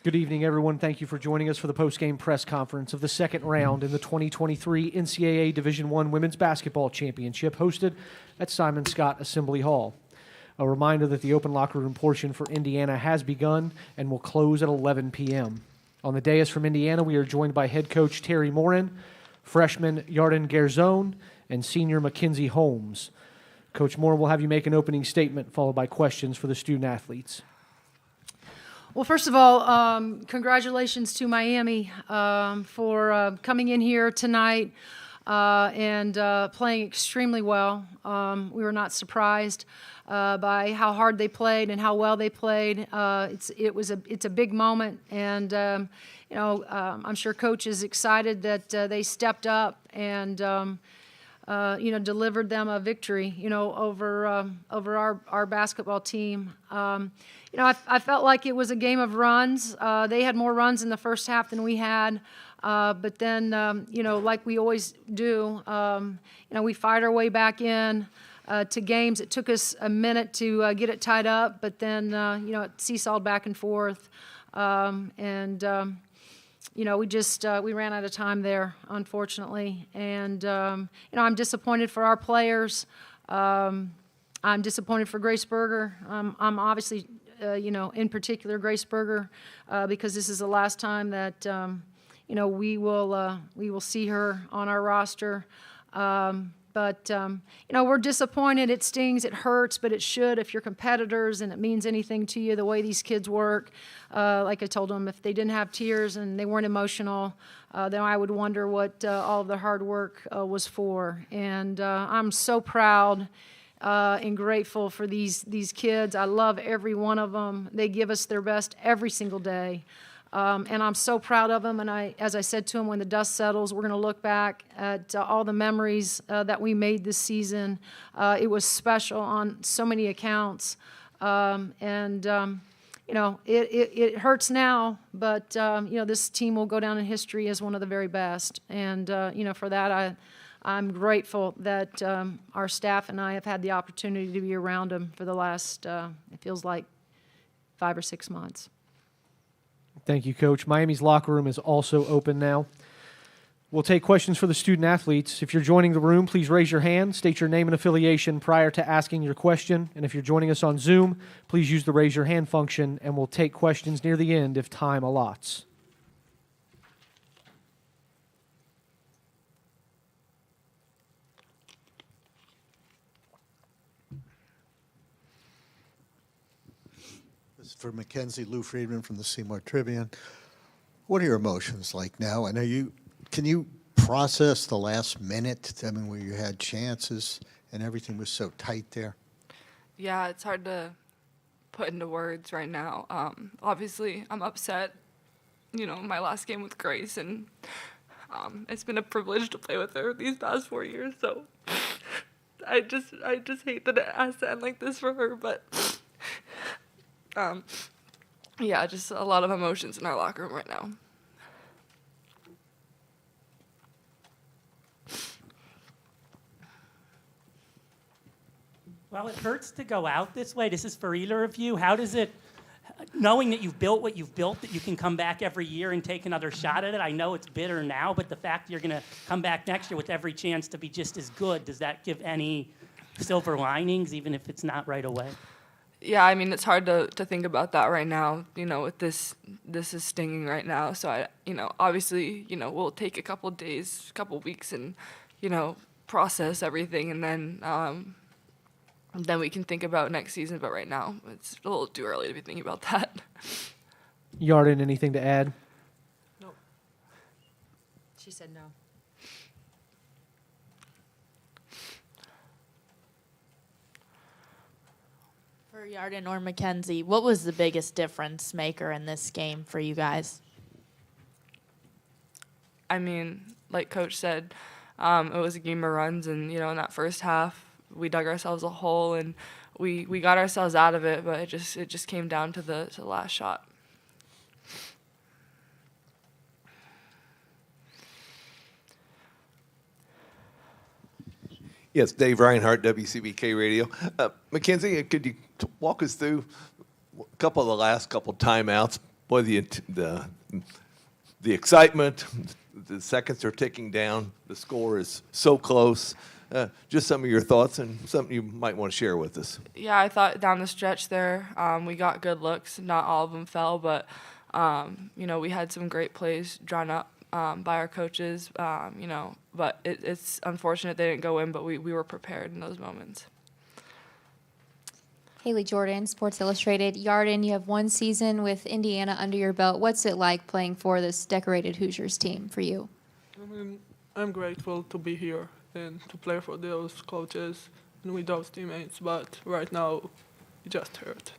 Good evening, everyone. Thank you for joining us for the postgame press conference of the second round in the 2023 NCAA Division I Women's Basketball Championship hosted at Simon Scott Assembly Hall. A reminder that the open locker room portion for Indiana has begun and will close at 11 p.m. On the dais from Indiana, we are joined by head coach Terry Morin, freshman Yarden Garzone, and senior Mackenzie Holmes. Coach Morin will have you make an opening statement followed by questions for the student athletes. Well, first of all, congratulations to Miami for coming in here tonight and playing extremely well. We were not surprised by how hard they played and how well they played. It's a big moment, and I'm sure Coach is excited that they stepped up and delivered them a victory, over our basketball team. I felt like it was a game of runs. They had more runs in the first half than we had. But then, like we always do, we fight our way back in to games. It took us a minute to get it tied up, but then, it seesawed back and forth. We ran out of time there, unfortunately. And, I'm disappointed for our players. I'm disappointed for Grace Berger. I'm obviously, in particular Grace Berger, because this is the last time that, we will see her on our roster. But we're disappointed. It stings, it hurts, but it should if you're competitors and it means anything to you, the way these kids work. Like I told them, if they didn't have tears and they weren't emotional, then I would wonder what all of the hard work was for. And I'm so proud and grateful for these kids. I love every one of them. They give us their best every single day. And I'm so proud of them. And as I said to them, when the dust settles, we're going to look back at all the memories that we made this season. It was special on so many accounts. It hurts now, but, this team will go down in history as one of the very best. And, for that, I'm grateful that our staff and I have had the opportunity to be around them for the last, it feels like 5 or 6 months. Thank you, Coach. Miami's locker room is also open now. We'll take questions for the student athletes. If you're joining the room, please raise your hand, state your name and affiliation prior to asking your question. And if you're joining us on Zoom, please use the raise your hand function, and we'll take questions near the end if time allots. For Mackenzie, Lou Friedman from the Seymour Tribune. What are your emotions like now? I know can you process the last minute, where you had chances and everything was so tight there? Yeah, it's hard to put into words right now. Obviously, I'm upset, my last game with Grace, and it's been a privilege to play with her these past 4 years, so I just hate that it has to end like this for her, but just a lot of emotions in our locker room right now. Well, it hurts to go out this way. This is for either of you. How does it, knowing that you've built what you've built, that you can come back every year and take another shot at it? I know it's bitter now, but the fact that you're going to come back next year with every chance to be just as good, does that give any silver linings, even if it's not right away? Yeah, it's hard to think about that right now, with this is stinging right now. So obviously, we'll take a couple days, couple weeks and, process everything, and then we can think about next season. But right now, it's a little too early to be thinking about that. Yarden, anything to add? No. She said no. For Yarden or Mackenzie, what was the biggest difference maker in this game for you guys? Like Coach said, it was a game of runs, and, in that first half, we dug ourselves a hole, and we got ourselves out of it, but it just came down to the last shot. Yes, Dave Reinhardt, WCBK Radio. Mackenzie, could you walk us through a couple of the last couple timeouts boy, the excitement, the seconds are ticking down. The score is so close. Just some of your thoughts and something you might want to share with us. Yeah, I thought down the stretch there, we got good looks. Not all of them fell, but we had some great plays drawn up by our coaches. But it's unfortunate they didn't go in, but we were prepared in those moments. Haley Jordan, Sports Illustrated. Yarden, you have one season with Indiana under your belt. What's it like playing for this decorated Hoosiers team for you? I mean, I'm grateful to be here and to play for those coaches and with those teammates, but right now it just hurt.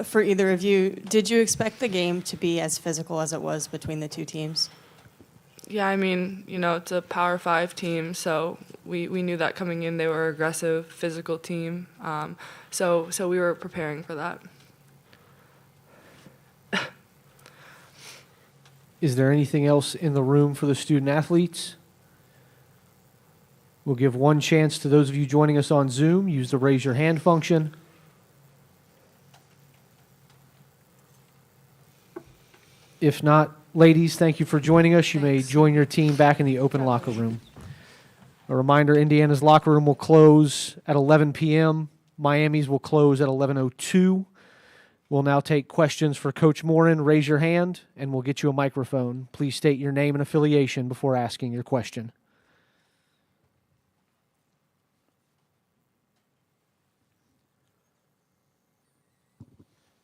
For either of you, did you expect the game to be as physical as it was between the two teams? Yeah, I mean, it's a Power 5 team, so we knew that coming in they were an aggressive, physical team. So we were preparing for that. Is there anything else in the room for the student athletes? We'll give one chance to those of you joining us on Zoom. Use the raise your hand function. If not, ladies, thank you for joining us. You may join your team back in the open locker room. A reminder, Indiana's locker room will close at 11 p.m. Miami's will close at 11:02. We'll now take questions for Coach Morin. Raise your hand, and we'll get you a microphone. Please state your name and affiliation before asking your question.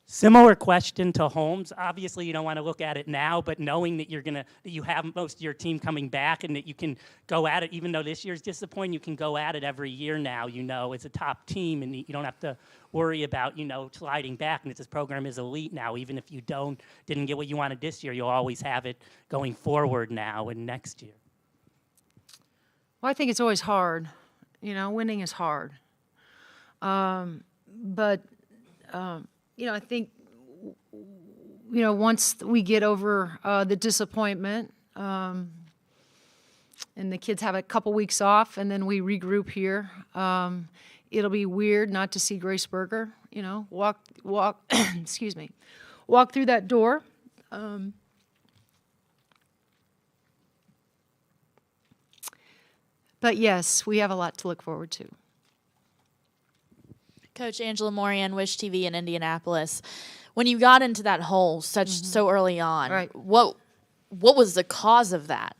Similar question to Holmes. Obviously, you don't want to look at it now, but knowing that that you have most of your team coming back and that you can go at it, even though this year's disappointing, you can go at it every year now. It's a top team, and you don't have to worry about sliding back. And this program is elite now. Even if you didn't get what you wanted this year, you'll always have it going forward now and next year. Well, I think it's always hard. Winning is hard. I think, once we get over the disappointment and the kids have a couple weeks off and then we regroup here, it'll be weird not to see Grace Berger, walk, excuse me, walk through that door. But yes, we have a lot to look forward to. Coach Angela Morian, Wish TV in Indianapolis. When you got into that hole so early on, Right. what was the cause of that?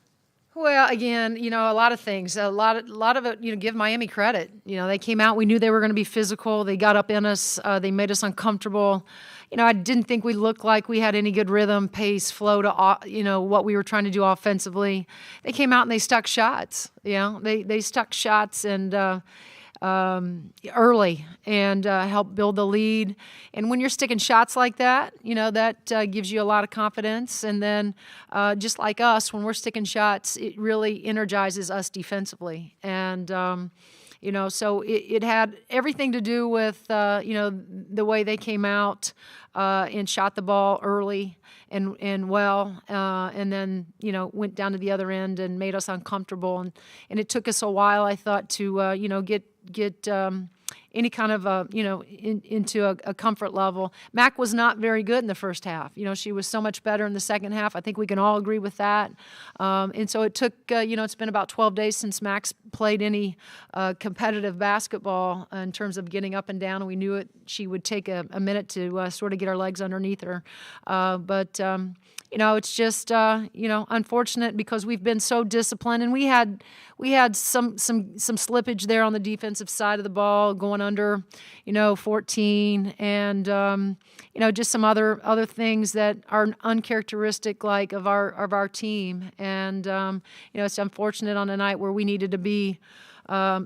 Well, again, a lot of things. A lot of it, give Miami credit. They came out. We knew they were going to be physical. They got up in us. They made us uncomfortable. I didn't think we looked like we had any good rhythm, pace, flow to, what we were trying to do offensively. They came out and they stuck shots. They stuck shots and early and help build the lead. And when you're sticking shots like that, that gives you a lot of confidence. And then just like us, when we're sticking shots, it really energizes us defensively. And, so it had everything to do with, the way they came out and shot the ball early and well, and then, went down to the other end and made us uncomfortable. And it took us a while, I thought, to, get any kind of, into a comfort level. Mac was not very good in the first half. She was so much better in the second half. I think we can all agree with that. And so it took, it's been about 12 days since Mac's played any competitive basketball in terms of getting up and down. And we knew she would take a minute to sort of get her legs underneath her. But it's just, unfortunate because we've been so disciplined, and we had some slippage there on the defensive side of the ball, going under, 14, and just some other things that are uncharacteristic like of our team, and it's unfortunate on a night where we needed to be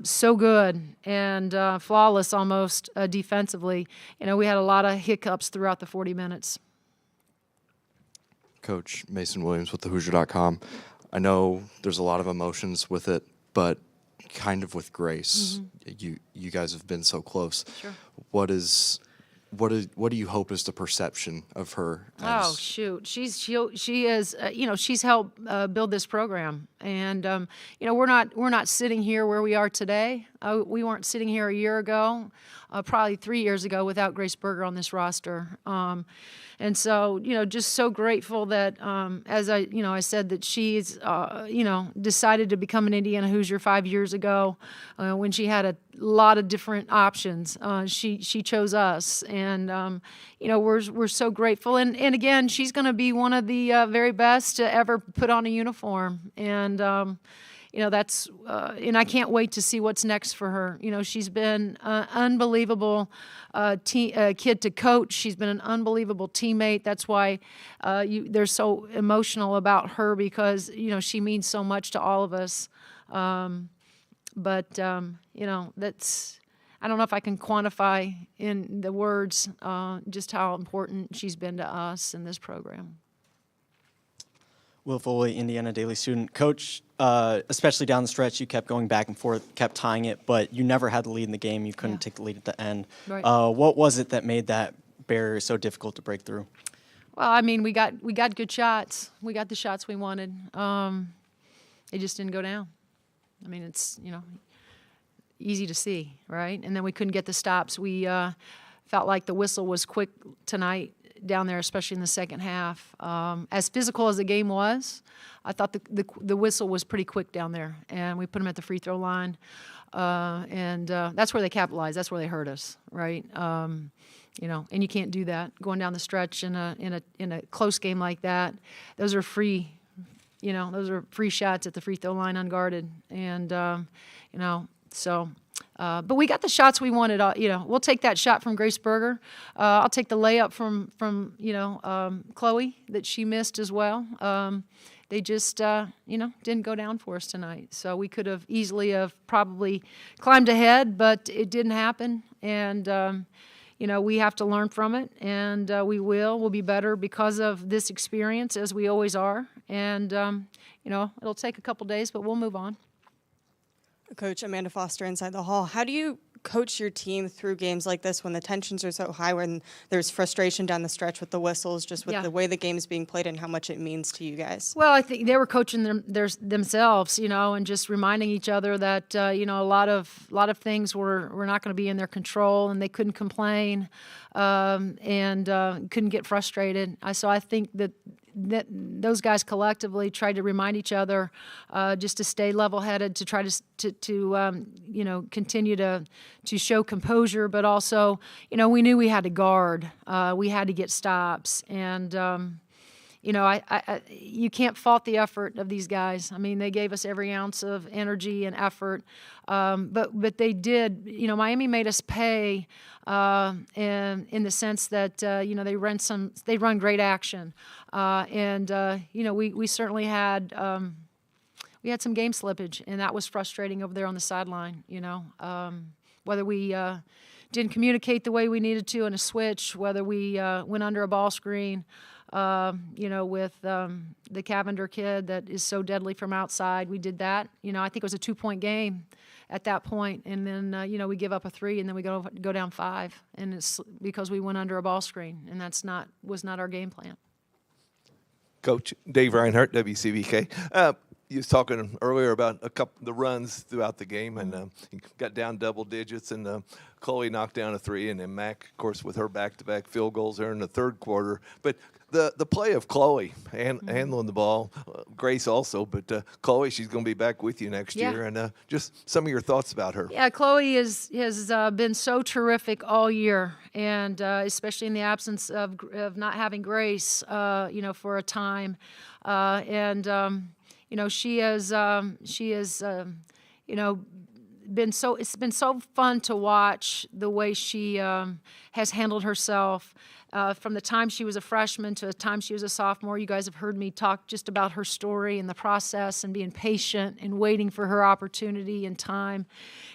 so good and flawless almost defensively. We had a lot of hiccups throughout the 40 minutes. Coach Mason Williams with thehoosier.com. I know there's a lot of emotions with it, but kind of with Grace, you guys have been so close. Sure. What do you hope is the perception of her? Oh shoot, she is she's helped build this program, and we're not sitting here where we are today We weren't sitting here a year ago, probably 3 years ago, without Grace Berger on this roster. And so, just so grateful that, as I said, that she's, decided to become an Indiana Hoosier 5 years ago when she had a lot of different options. She chose us, and, we're so grateful. And again, she's going to be one of the very best to ever put on a uniform. And, that's, and I can't wait to see what's next for her. She's been an unbelievable kid to coach. She's been an unbelievable teammate. That's why they're so emotional about her, because, she means so much to all of us. That's, I don't know if I can quantify in the words just how important she's been to us in this program. Will Foley, Indiana Daily student. Coach, especially down the stretch, you kept going back and forth, kept tying it, but you never had the lead in the game. You couldn't take the lead at the end. Right. What was it that made that barrier so difficult to break through? Well, I mean, we got good shots. We got the shots we wanted. They just didn't go down. I mean, it's, easy to see, right? And then we couldn't get the stops. We felt like the whistle was quick tonight down there, especially in the second half. As physical as the game was, I thought the whistle was pretty quick down there, and we put them at the free throw line, and that's where they capitalized. That's where they hurt us, right? And you can't do that going down the stretch in a close game like that. Those are free. Those are free shots at the free throw line unguarded, and so. But we got the shots we wanted. We'll take that shot from Grace Berger. I'll take the layup from Chloe that she missed as well. They just didn't go down for us tonight. So we could have easily have probably climbed ahead, but it didn't happen. And we have to learn from it, and we will. We'll be better because of this experience, as we always are. And it'll take a couple days, but we'll move on. Coach, Amanda Foster inside the hall. How do you coach your team through games like this when the tensions are so high, when there's frustration down the stretch with the whistles, just with the way the game's being played and how much it means to you guys? Well, I think they were coaching themselves, and just reminding each other that a lot of things were not going to be in their control, and they couldn't complain and couldn't get frustrated. So I think that those guys collectively tried to remind each other just to stay level-headed, to try to continue to show composure, but also, we knew we had to guard, we had to get stops, and you can't fault the effort of these guys. I mean, they gave us every ounce of energy and effort, but they did. Miami made us pay, in the sense that they run great action, and we certainly had some game slippage, and that was frustrating over there on the sideline. Whether we didn't communicate the way we needed to in a switch, whether we went under a ball screen. With the Cavender kid that is so deadly from outside. We did that. I think it was a 2-point game at that point, and then, we give up a 3, and then we go down 5, and it's because we went under a ball screen, and was not our game plan. Coach Dave Reinhardt, WCBK. You was talking earlier about the runs throughout the game, and he got down double digits, and Chloe knocked down a 3, and then Mac, of course, with her back-to-back field goals there in the third quarter. But the play of Chloe handling the ball, Grace also, but Chloe, she's going to be back with you next year, and just some of your thoughts about her. Yeah, Chloe has been so terrific all year, and especially in the absence of not having Grace, for a time, she has it's been so fun to watch the way she has handled herself from the time she was a freshman to the time she was a sophomore. You guys have heard me talk just about her story and the process and being patient and waiting for her opportunity and time.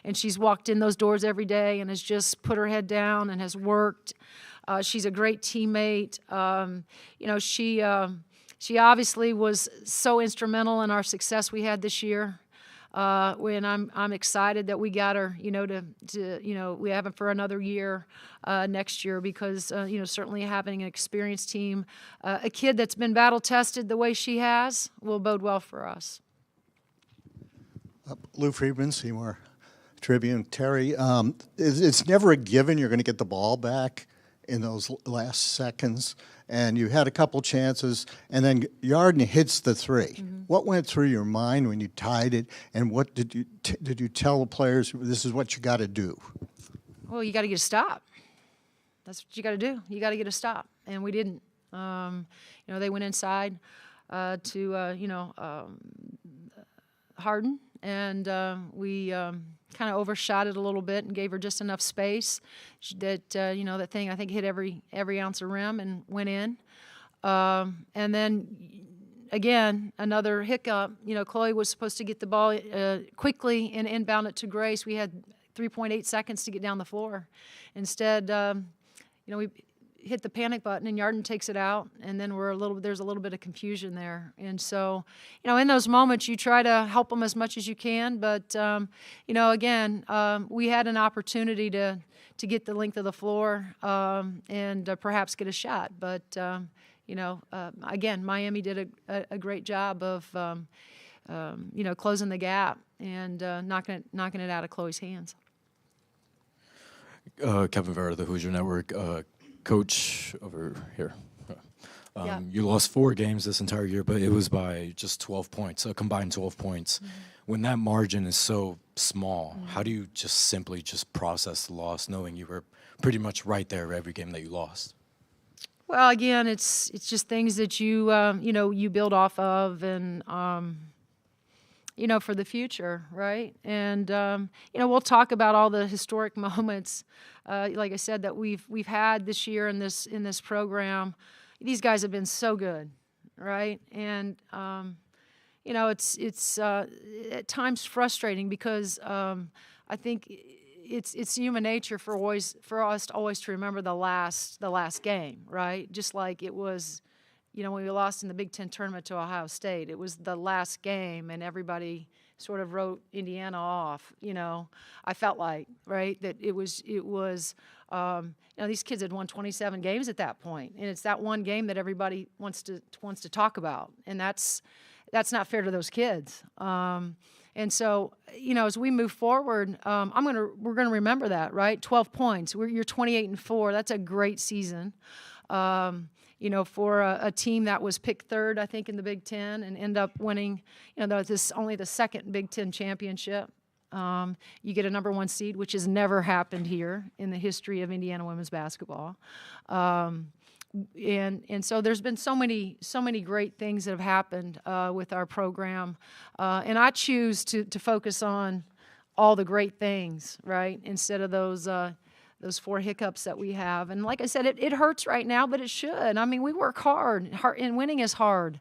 And she's walked in those doors every day and has just put her head down and has worked. She's a great teammate. She obviously was so instrumental in our success we had this year. And I'm excited that we got her, we have her for another year next year because, certainly having an experienced team, a kid that's been battle tested the way she has will bode well for us. Lou Friedman, Seymour Tribune. Terry, it's never a given you're going to get the ball back in those last seconds, and you had a couple chances, and then Yarden hits the three. Mm-hmm. What went through your mind when you tied it, and what did you tell the players, this is what you got to do? Well, you got to get a stop. That's what you got to do. You got to get a stop, and we didn't. They went inside to Harden, and we kind of overshot it a little bit and gave her just enough space that that thing I think hit every ounce of rim and went in. And then again, another hiccup. Chloe was supposed to get the ball quickly and inbound it to Grace. We had 3.8 seconds to get down the floor. Instead, we hit the panic button and Yarden takes it out, and then there's a little bit of confusion there. And so, in those moments you try to help them as much as you can, but again, we had an opportunity to get the length of the floor and perhaps get a shot, but again, Miami did a great job of closing the gap and knocking it out of Chloe's hands. Kevin Vera, the Hoosier Network. Coach over here. Yeah. You lost 4 games this entire year, but it was by just 12 points, a combined 12 points. Mm-hmm. When that margin is so small, how do you just simply process the loss, knowing you were pretty much right there every game that you lost? Well, again, it's just things that you you build off of, and for the future, right? And we'll talk about all the historic moments, like I said, that we've had this year in this program. These guys have been so good, right? And it's at times frustrating because I think it's human nature for us to always remember the last game, right? Just like it was. When we lost in the Big Ten tournament to Ohio State, it was the last game, and everybody sort of wrote Indiana off. I felt like, right, that it was. These kids had won 27 games at that point, and it's that one game that everybody wants to talk about, and that's not fair to those kids. And so, as we move forward, we're gonna remember that, right? 12 points. You're 28-4. That's a great season. For a team that was picked third, I think, in the Big Ten and end up winning, this only the second Big Ten championship. You get a number 1 seed, which has never happened here in the history of Indiana women's basketball. And so there's been so many great things that have happened with our program. And I choose to focus on all the great things, right, instead of those 4 hiccups that we have. And like I said, it hurts right now, but it should. I mean, we work hard, and winning is hard.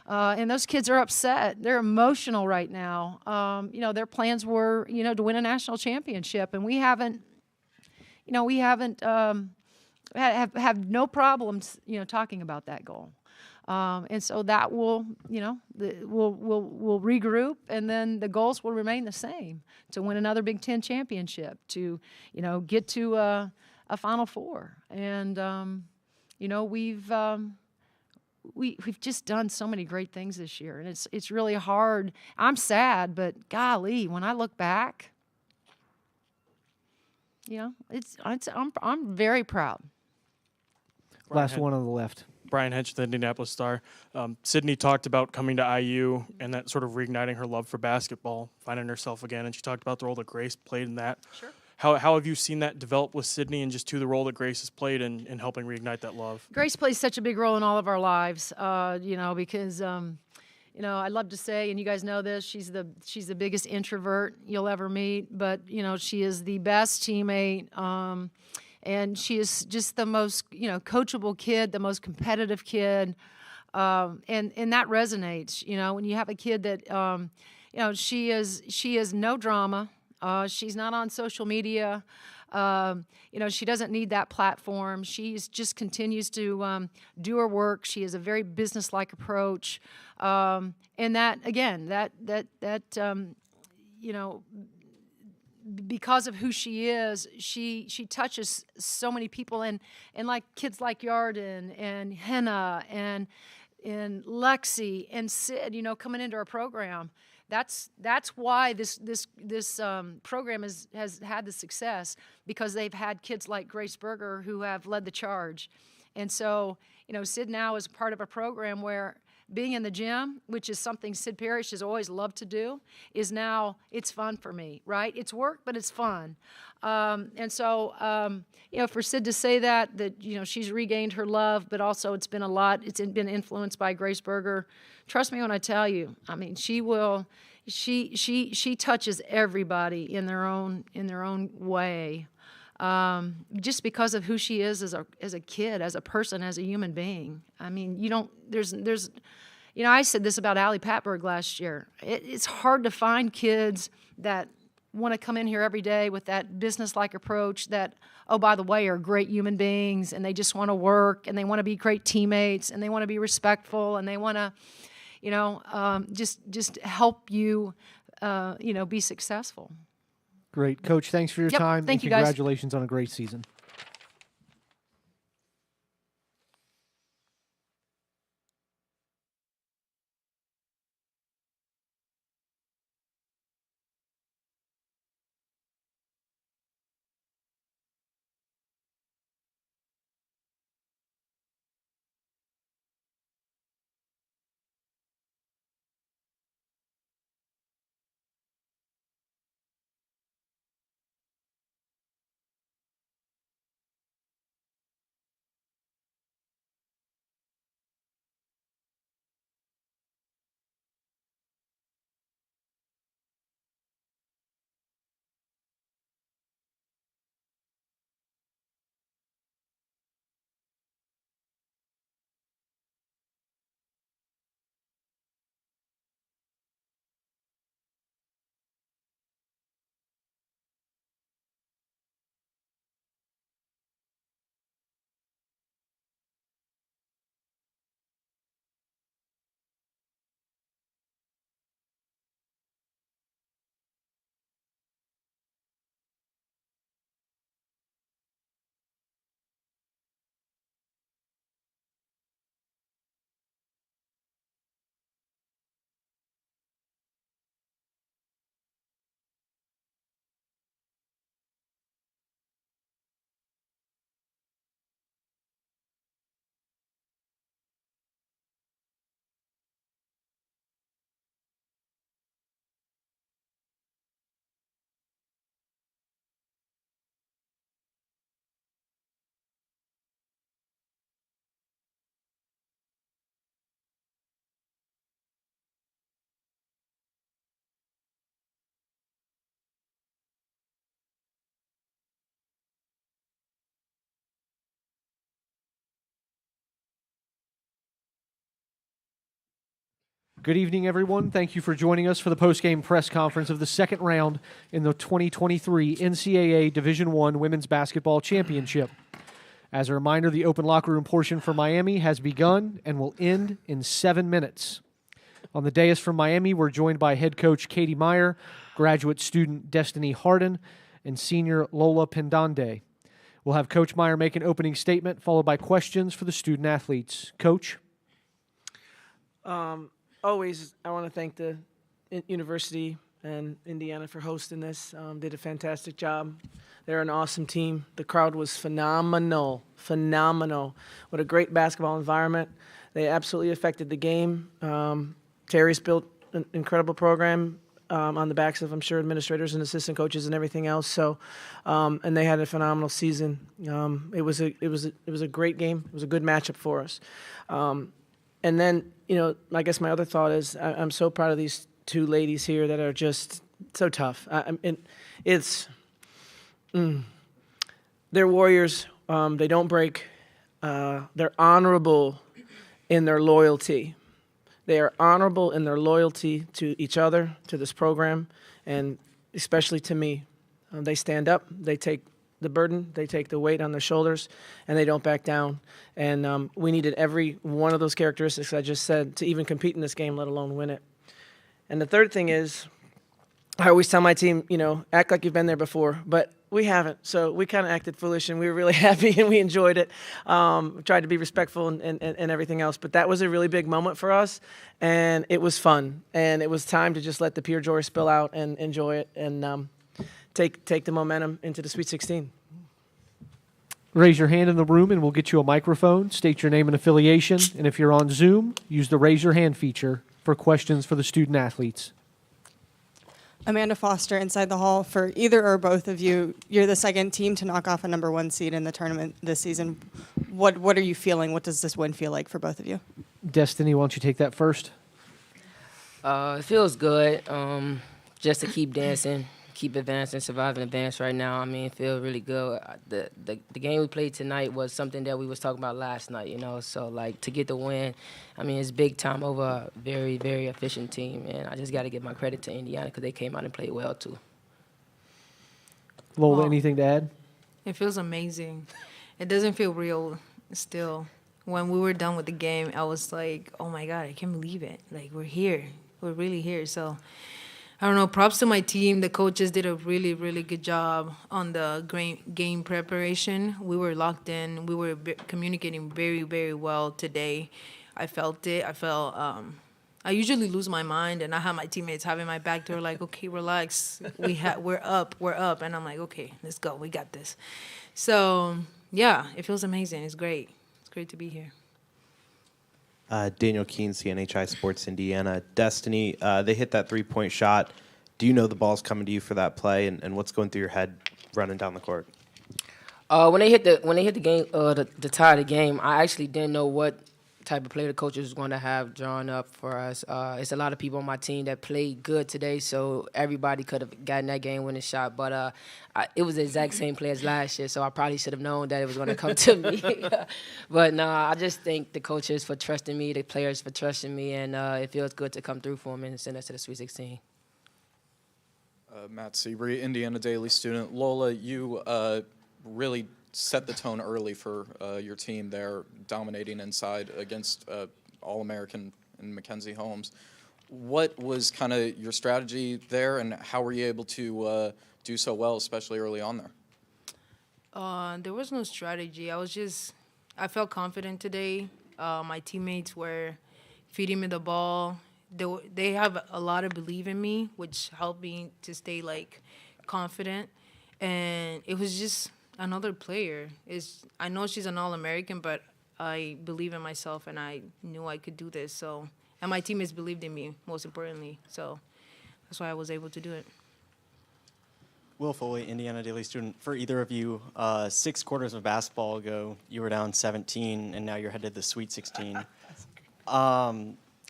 And those kids are upset. They're emotional right now. Their plans were, to win a national championship, and we haven't have no problems, talking about that goal. And so that will, we'll regroup, and then the goals will remain the same: to win another Big Ten championship, to, get to a Final Four. And, we've just done so many great things this year, and it's really hard. I'm sad, but golly, when I look back, I'm very proud. Last one on the left. Brian Hedge, the Indianapolis Star. Sydney talked about coming to IU and that sort of reigniting her love for basketball, finding herself again, and she talked about the role that Grace played in that. Sure. How have you seen that develop with Sydney, and just the role that Grace has played in helping reignite that love? Grace plays such a big role in all of our lives, because I'd love to say, and you guys know this, she's the biggest introvert you'll ever meet, but she is the best teammate. And she is just the most, coachable kid, the most competitive kid, and that resonates. When you have a kid that, she is no drama. She's not on social media. She doesn't need that platform. She just continues to do her work. She has a very business-like approach, and that again, because of who she is, she touches so many people, and like kids like Yarden and Henna and Lexi and Sid, coming into our program, That's why this program has had the success, because they've had kids like Grace Berger who have led the charge. And so, Sid now is part of a program where being in the gym, which is something Sid Parrish has always loved to do, is now, it's fun for me, right? It's work, but it's fun. And so, for Sid to say that, she's regained her love, but also it's been a lot, it's been influenced by Grace Berger. Trust me when I tell you, I mean, she touches everybody in their own way. Just because of who she is as a kid, as a person, as a human being. I mean, I said this about Allie Patberg last year. It's hard to find kids that want to come in here every day with that business-like approach that, oh, by the way, are great human beings, and they just want to work, and they want to be great teammates, and they want to be respectful, and they want to, just help you, be successful. Great. Coach, thanks for your Yep, time. thank and you, guys. Congratulations on a great season. Good evening, everyone. Thank you for joining us for the postgame press conference of the second round in the 2023 NCAA Division I Women's Basketball Championship. As a reminder, the open locker room portion for Miami has begun and will end in 7 minutes. On the dais from Miami, we're joined by head coach Katie Meyer, graduate student Destiny Harden, and senior Lola Pendande. We'll have Coach Meyer make an opening statement, followed by questions for the student athletes. Coach? Always, I want to thank the University and Indiana for hosting this. Did a fantastic job. They're an awesome team. The crowd was phenomenal. What a great basketball environment. They absolutely affected the game. Terry's built an incredible program on the backs of, I'm sure, administrators and assistant coaches and everything else. So, and they had a phenomenal season. It was a great game. It was a good matchup for us. And then, I guess my other thought is I'm so proud of these two ladies here that are just so tough. They're warriors. They don't break. They're honorable in their loyalty. They are honorable in their loyalty to each other, to this program, and especially to me. They stand up. They take the burden, they take the weight on their shoulders, and they don't back down. And we needed every one of those characteristics I just said to even compete in this game, let alone win it. And the third thing is, I always tell my team, act like you've been there before, but we haven't. So we kind of acted foolish, and we were really happy, and we enjoyed it. Tried to be respectful and everything else. But that was a really big moment for us, and it was fun. And it was time to just let the pure joy spill out and enjoy it and take the momentum into the Sweet 16. Raise your hand in the room, and we'll get you a microphone. State your name and affiliation. And if you're on Zoom, use the raise your hand feature for questions for the student athletes. Amanda Foster inside the hall. For either or both of you, you're the second team to knock off a number 1 seed in the tournament this season. What are you feeling? What does this win feel like for both of you? Destiny, why don't you take that first? It feels good just to keep dancing, keep advancing, surviving advance right now. I mean, it feels really good. The game we played tonight was something that we was talking about last night, So, to get the win, I mean, it's big time over a very, very efficient team. And I just got to give my credit to Indiana because they came out and played well, too. Lola, Well, anything to add? It feels amazing. It doesn't feel real still. When we were done with the game, I was like, oh, my God, I can't believe it. We're here. We're really here. So, I don't know, props to my team. The coaches did a really, really good job on the game preparation. We were locked in. We were communicating very, very well today. I felt it. I usually lose my mind, and I have my teammates having my back. They're like, okay, relax. We're up. And I'm like, okay, let's go. We got this. So, yeah, it feels amazing. It's great. It's great to be here. Daniel Keene, CNHI Sports Indiana. Destiny, they hit that three-point shot. Do you know the ball's coming to you for that play, and what's going through your head running down the court? When they hit the game, the tie of the game, I actually didn't know what type of play the coaches was going to have drawn up for us. It's a lot of people on my team that played good today, so everybody could have gotten that game-winning shot. But it was the exact same play as last year, so I probably should have known that it was going to come to me. But no, I just thank the coaches for trusting me, the players for trusting me, and it feels good to come through for them and send us to the Sweet 16. Matt Seabury, Indiana Daily student. Lola, you really set the tone early for your team there, dominating inside against All-American and Mackenzie Holmes. What was kind of your strategy there, and how were you able to do so well, especially early on there? There was no strategy. I felt confident today. My teammates were feeding me the ball. They have a lot of belief in me, which helped me to stay confident. And it was just another player. I know she's an All-American, but I believe in myself, and I knew I could do this. So, and my teammates believed in me, most importantly. So that's why I was able to do it. Will Foley, Indiana Daily student. For either of you, 6 quarters of basketball ago, you were down 17, and now you're headed to the Sweet 16.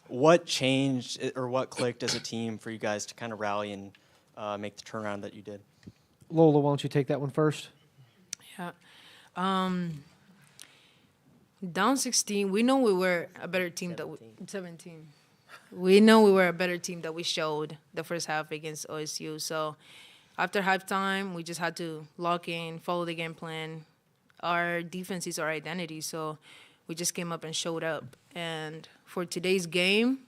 What changed or what clicked as a team for you guys to kind of rally and make the turnaround that you did? Lola, why don't you take that one first? Yeah. Down 16, we know we were a better team. 17. We know we were a better team that we showed the first half against OSU. So after halftime, we just had to lock in, follow the game plan. Our defense is our identity, so we just came up and showed up. And for today's game,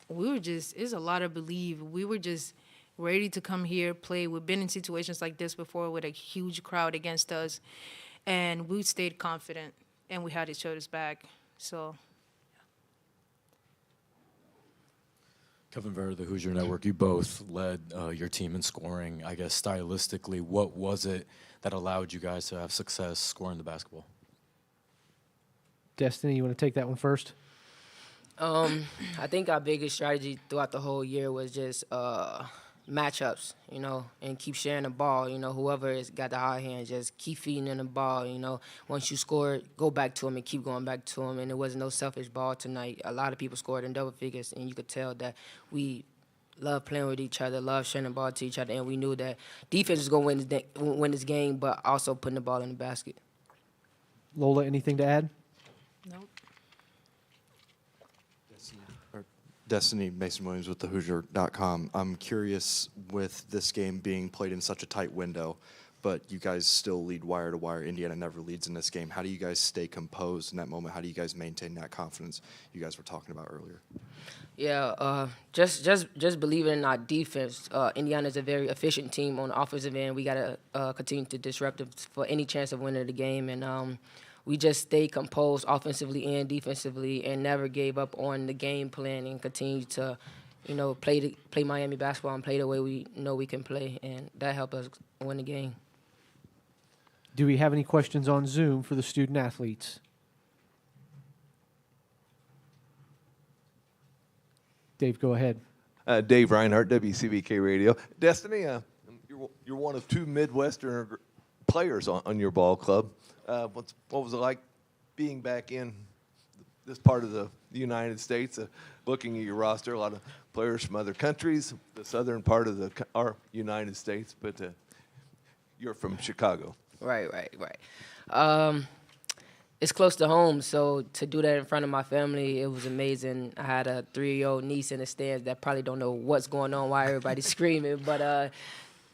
it's a lot of belief. We were just ready to come here, play. We've been in situations like this before with a huge crowd against us, and we stayed confident, and we had each other's back. So, Kevin Vera, the Hoosier Network, you both led your team in scoring. I guess stylistically, what was it that allowed you guys to have success scoring the basketball? Destiny, you want to take that one first? I think our biggest strategy throughout the whole year was just matchups, and keep sharing the ball. Whoever has got the hot hand, just keep feeding in the ball. Once you score, go back to them and keep going back to them. And there wasn't no selfish ball tonight. A lot of people scored in double figures, and you could tell that we love playing with each other, love sharing the ball to each other, and we knew that defense was going to win this game, but also putting the ball in the basket. Lola, anything to add? Nope. Destiny, Mason Williams with thehoosier.com. I'm curious, with this game being played in such a tight window, but you guys still lead wire to wire. Indiana never leads in this game. How do you guys stay composed in that moment? How do you guys maintain that confidence you guys were talking about earlier? Yeah, just believing in our defense. Indiana is a very efficient team on the offensive end. We got to continue to disrupt them for any chance of winning the game. And we just stayed composed offensively and defensively and never gave up on the game plan and continued to, play Miami basketball and play the way we know we can play. And that helped us win the game. Do we have any questions on Zoom for the student athletes? Dave, go ahead. Dave Reinhardt, WCBK Radio. Destiny, you're one of two Midwestern players on your ball club. What was it like being back in this part of the United States? Looking at your roster, a lot of players from other countries, the southern part of our United States, but you're from Chicago. Right. It's close to home, so to do that in front of my family, it was amazing. I had a 3-year-old niece in the stands that probably don't know what's going on, why everybody's screaming, but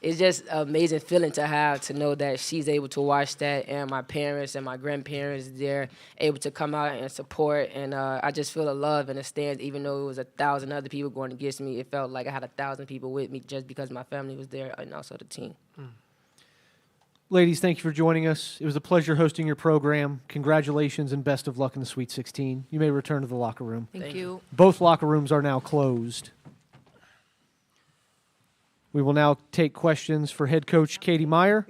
it's just an amazing feeling to know that she's able to watch that, and my parents and my grandparents, they're able to come out and support, and I just feel the love in the stands. Even though it was 1,000 other people going against me, it felt like I had 1,000 people with me just because my family was there and also the team. Ladies, thank you for joining us. It was a pleasure hosting your program. Congratulations and best of luck in the Sweet 16. You may return to the locker room. Thank you. Both locker rooms are now closed. We will now take questions for head coach Katie Meyer.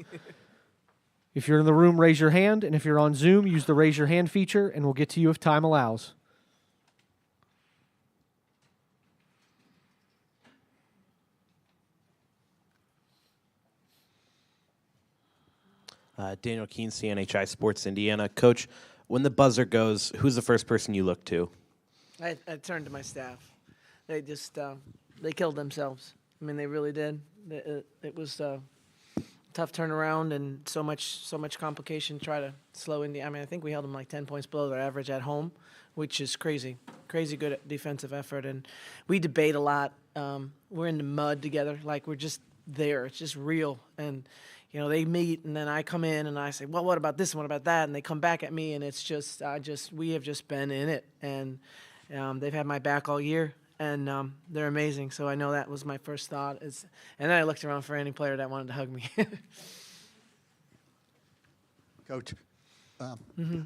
If you're in the room, raise your hand, and if you're on Zoom, use the raise your hand feature, and we'll get to you if time allows. Daniel Keene, CNHI Sports Indiana. Coach, when the buzzer goes, who's the first person you look to? I turned to my staff. They just they killed themselves. I mean, they really did. It was a tough turnaround and so much complication to try to slow Indiana. I mean, I think we held them like 10 points below their average at home, which is crazy good defensive effort. And we debate a lot. We're in the mud together, like we're just there. It's just real. And they meet, and then I come in and I say, well, what about this and what about that? And they come back at me, and it's just, we have just been in it. And they've had my back all year, and they're amazing. So I know that was my first thought. And then I looked around for any player that wanted to hug me. Coach,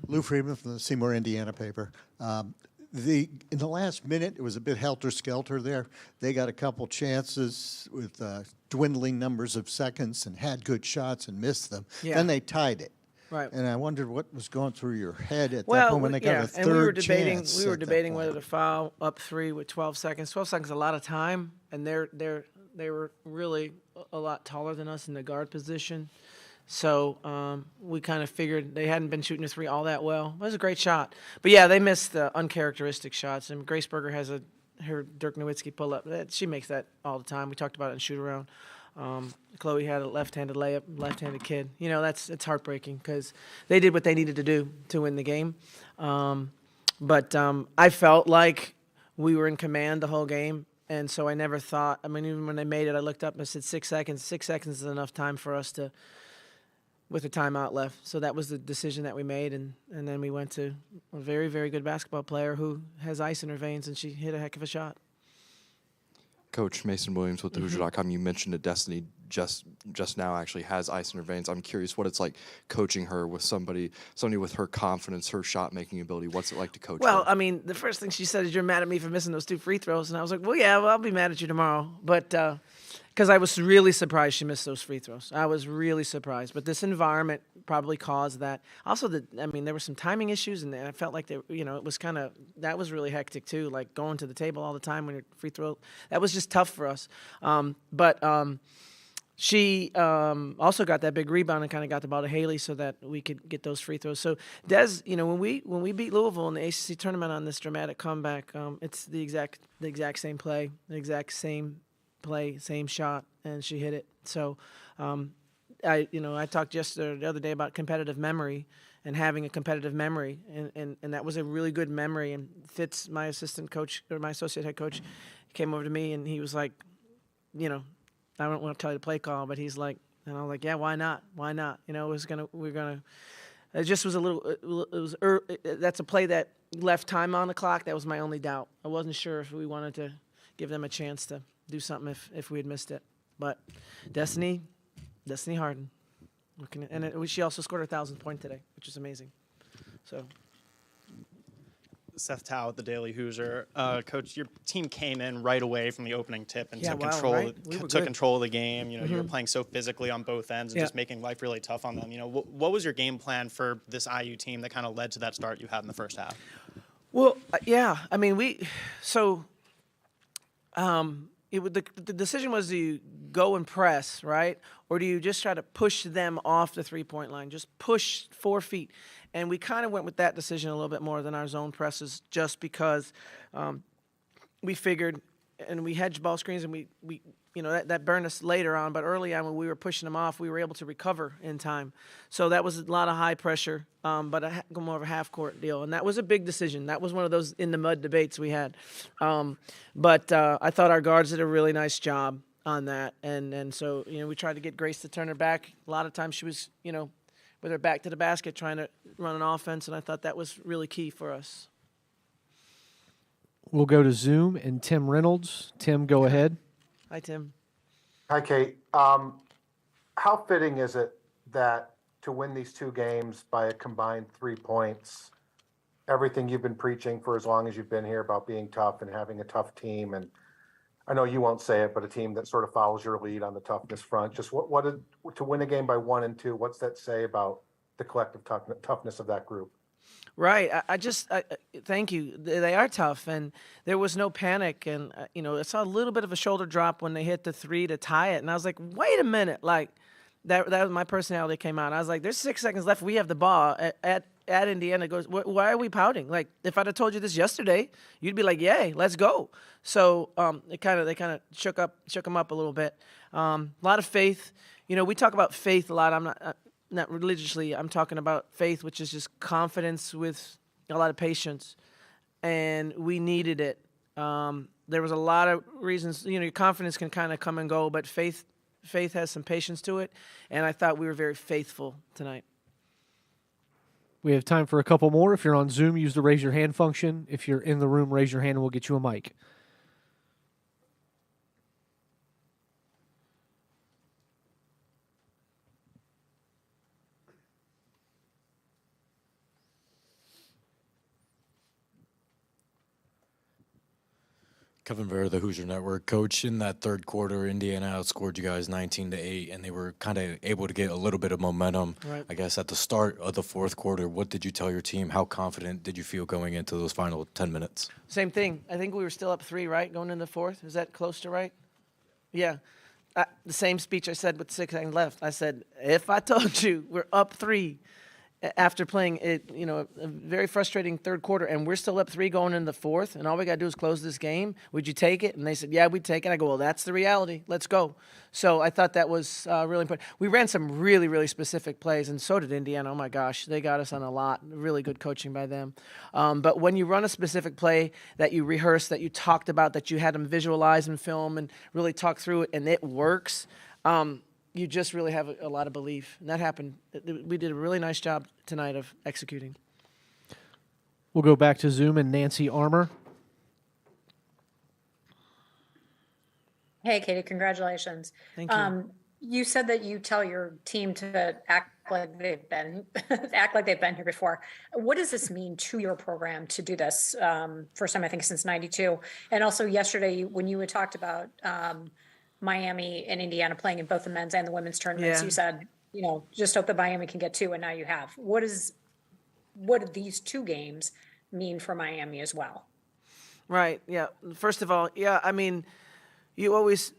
Lou Friedman from the Seymour, Indiana paper. In the last minute, it was a bit helter-skelter there. They got a couple chances with dwindling numbers of seconds and had good shots and missed them. Yeah. Then they tied it. Right. And I wondered what was going through your head at that point when they got a third and we were chance. We were debating whether to foul up 3 with 12 seconds. 12 seconds is a lot of time, and they were really a lot taller than us in the guard position. So we kind of figured they hadn't been shooting a 3 all that well. It was a great shot. But, yeah, they missed the uncharacteristic shots. And Grace Berger has her Dirk Nowitzki pull-up. She makes that all the time. We talked about it in shoot-around. Chloe had a left-handed layup, left-handed kid. It's heartbreaking because they did what they needed to do to win the game. But I felt like we were in command the whole game. And so I never thought, even when they made it, I looked up and I said 6 seconds. 6 seconds is enough time for us to, with a timeout left. So that was the decision that we made. And then we went to a very, very good basketball player who has ice in her veins, and she hit a heck of a shot. Coach Mason Williams with the Hoosier.com, you mentioned that Destiny just now actually has ice in her veins. I'm curious what it's like coaching her with somebody with her confidence, her shot-making ability. What's it like to coach her? The first thing she said is, you're mad at me for missing those 2 free throws. And I was like, I'll be mad at you tomorrow. But because I was really surprised she missed those free throws. I was really surprised. But this environment probably caused that. Also, there were some timing issues, and I felt like it was that was really hectic too, like going to the table all the time when you're free throw. That was just tough for us. She also got that big rebound and kind of got the ball to Haley so that we could get those free throws. So Des, when we beat Louisville in the ACC tournament on this dramatic comeback, it's the exact same play, same shot, and she hit it. So I talked the other day about competitive memory and having a competitive memory, and that was a really good memory. And Fitz, my assistant coach or my associate head coach, came over to me and he was like, I don't want to tell you the play call, but he's like, And I was like, yeah, why not? Why not? You know, it just was a little, that's a play that left time on the clock. That was my only doubt. I wasn't sure if we wanted to give them a chance to do something if we had missed it. But Destiny Harden. She also scored her 1,000th point today, which is amazing. So. Seth Tao at the Daily Hoosier. Coach, your team came in right away from the opening tip and took control of the game. You know, you were playing so physically on both ends and just making life really tough on them. You know, what was your game plan for this IU team that kind of led to that start you had in the first half? Well, yeah. I mean, the decision was, do you go and press, right? Or do you just try to push them off the three-point line? Just push 4 feet. And we kind of went with that decision a little bit more than our zone presses just because we figured, and we hedged ball screens, and we that burned us later on. But early on when we were pushing them off, we were able to recover in time. So that was a lot of high pressure, but more of a half-court deal. And that was a big decision. That was one of those in-the-mud debates we had. But I thought our guards did a really nice job on that. And so, we tried to get Grace to turn her back. A lot of times she was, with her back to the basket trying to run an offense, and I thought that was really key for us. We'll go to Zoom and Tim Reynolds. Tim, go ahead. Hi, Tim. Hi, Kate. How fitting is it that to win these 2 games by a combined 3 points, everything you've been preaching for as long as you've been here about being tough and having a tough team, and I know you won't say it, but a team that sort of follows your lead on the toughness front. Just to win a game by 1 and 2, what's that say about the collective toughness of that group? Right. I thank you. They are tough, and there was no panic. And, I saw a little bit of a shoulder drop when they hit the 3 to tie it. And I was like, wait a minute. Like, that was my personality came out. I was like, there's 6 seconds left. We have the ball at Indiana. Goes, why are we pouting? Like, if I'd have told you this yesterday, you'd be like, yay, let's go. So they kind of shook them up a little bit. A lot of faith. We talk about faith a lot. I'm not religiously. I'm talking about faith, which is just confidence with a lot of patience, and we needed it. There was a lot of reasons. Your confidence can kind of come and go, but faith has some patience to it, and I thought we were very faithful tonight. We have time for a couple more. If you're on Zoom, use the raise your hand function. If you're in the room, raise your hand and we'll get you a mic. Kevin Vera, the Hoosier Network. Coach, in that third quarter, Indiana outscored you guys 19-8, and they were kind of able to get a little bit of momentum, right, I guess, at the start of the fourth quarter. What did you tell your team? How confident did you feel going into those final 10 minutes? Same thing. I think we were still up 3, right, going into the fourth? Is that close to right? Yeah. The same speech I said with 6 seconds left. I said, if I told you we're up 3 after playing a very frustrating third quarter, and we're still up 3 going into the fourth, and all we got to do is close this game, would you take it? And they said, yeah, we'd take it. I go, well, that's the reality. Let's go. So I thought that was really important. We ran some really, really specific plays, and so did Indiana. Oh, my gosh. They got us on a lot. Really good coaching by them. But when you run a specific play that you rehearsed, that you talked about, that you had them visualize and film and really talk through it, and it works, you just really have a lot of belief. And that happened. We did a really nice job tonight of executing. We'll go back to Zoom and Nancy Armour. Hey, Katie, congratulations. Thank you. You said that you tell your team to act like they've been here before. What does this mean to your program to do this? First time, I think, since '92. And also yesterday, when you had talked about Miami and Indiana playing in both the men's and the women's tournaments, you said, just hope that Miami can get 2, and now you have. What do these 2 games mean for Miami as well? Right, yeah. First of all, yeah, I mean, you always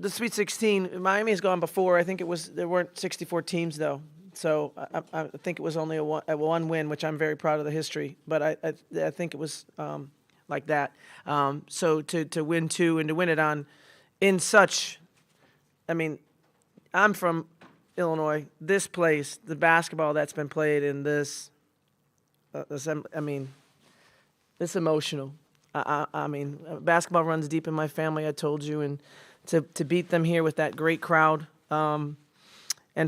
the Sweet 16, Miami has gone before. I think there weren't 64 teams, though. So I think it was only a one win, which I'm very proud of the history. But I think it was like that. So to win 2 and to win it in such, I mean, I'm from Illinois. This place, the basketball that's been played in this, I mean, it's emotional. I mean, basketball runs deep in my family, I told you, and to beat them here with that great crowd, and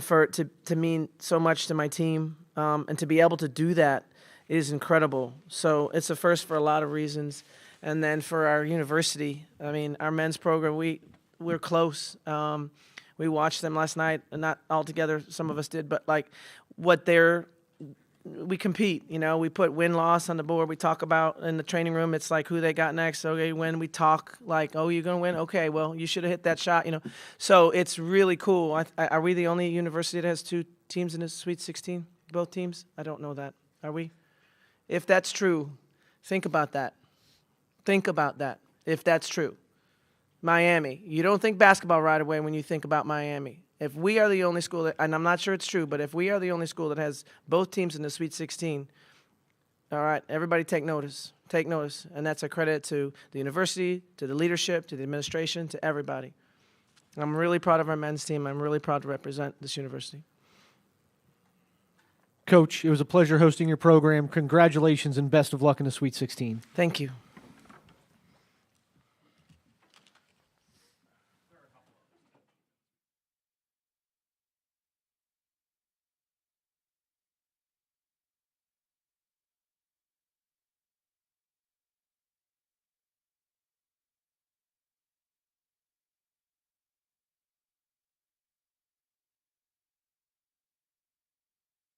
for it to mean so much to my team, and to be able to do that is incredible. So it's a first for a lot of reasons. And then for our university, I mean, our men's program, we're close. We watched them last night, and not all together, some of us did, but like we compete, you know, we put win-loss on the board. We talk about in the training room, it's like who they got next. Okay, when we talk like, oh, you're going to win? Okay, well, you should have hit that shot, you know. So it's really cool. Are we the only university that has 2 teams in the Sweet 16, both teams? I don't know that. Are we? If that's true, think about that. Think about that, if that's true. Miami. You don't think basketball right away when you think about Miami. If we are the only school that, and I'm not sure it's true, but if we are the only school that has both teams in the Sweet 16, all right, everybody take notice. Take notice. And that's a credit to the university, to the leadership, to the administration, to everybody. I'm really proud of our men's team. I'm really proud to represent this university. Coach, it was a pleasure hosting your program. Congratulations and best of luck in the Sweet 16. Thank you.